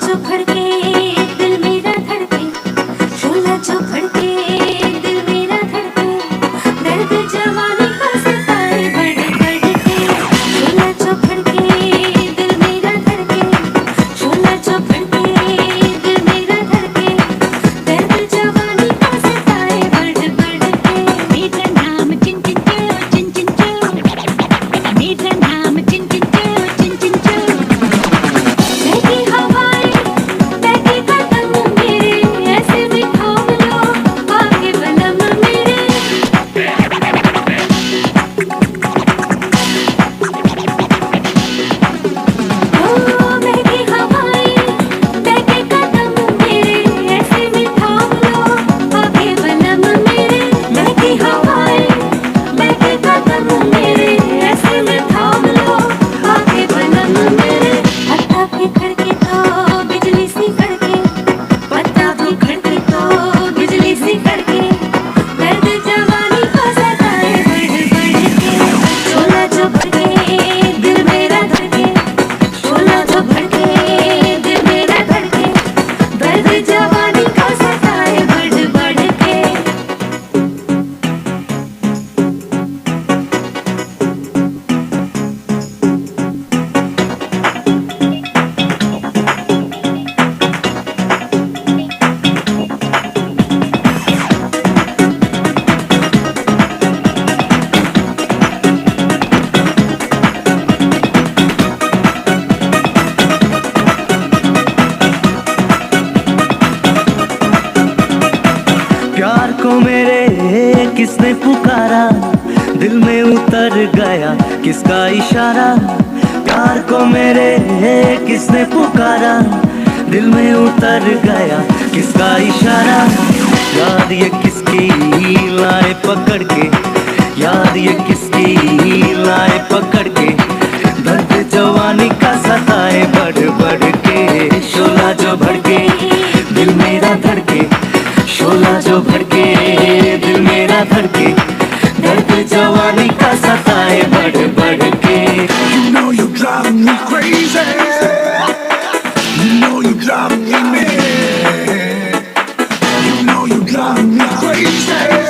जो भड़के दिल मेरा धड़के, शोला जो भड़के दिल मेरा धड़के, दर्द जवानी का सताए बढ़ बढ़ के। शोला जो भड़के दिल मेरा धड़के, शोला जो भड़के दिल मेरा धड़के, दर्द जवानी का सताए बढ़ बढ़ के। मीठा नाम चिन चिन चो, मीठा नाम चिन चिन चो, बहती हवाएं बहती कदम मेरे, ऐसे में थाम लो आगे बलम मेरे। ओ बहती हवाएं बहती कदम मेरे, ऐसे में थाम लो आगे बलम मेरे। बहती हवाएं बहती कदम मेरे, ऐसे में थाम लो आगे बलम मेरे। पत्ता भी खड़के तो बिजली सी कड़के, पत्ता भी खड़के तो बिजली सी कड़के, दर्द जवानी को सताए बढ़ बढ़ के। शोला जो भड़के दिल मेरा धड़के, शोला जो भड़के दिल मेरा धड़के, दर्द जवानी को सताए बढ़ बढ़ के। प्यार को मेरे किसने पुकारा, दिल में उतर गया किसका इशारा। प्यार को मेरे किसने पुकारा, दिल में उतर गया किसका इशारा। याद ये किसकी लाए पकड़ के, याद ये किसकी लाए पकड़ के, दर्द जवानी का सताए बढ़ बढ़ के। शोला जो भड़के दिल मेरा धड़के, शोला जो भड़के दिल मेरा धड़के, दर्द जवानी का सताए बढ़ बढ़ के। You know you drive me crazy. You know you drive me mad. You know you drive me crazy.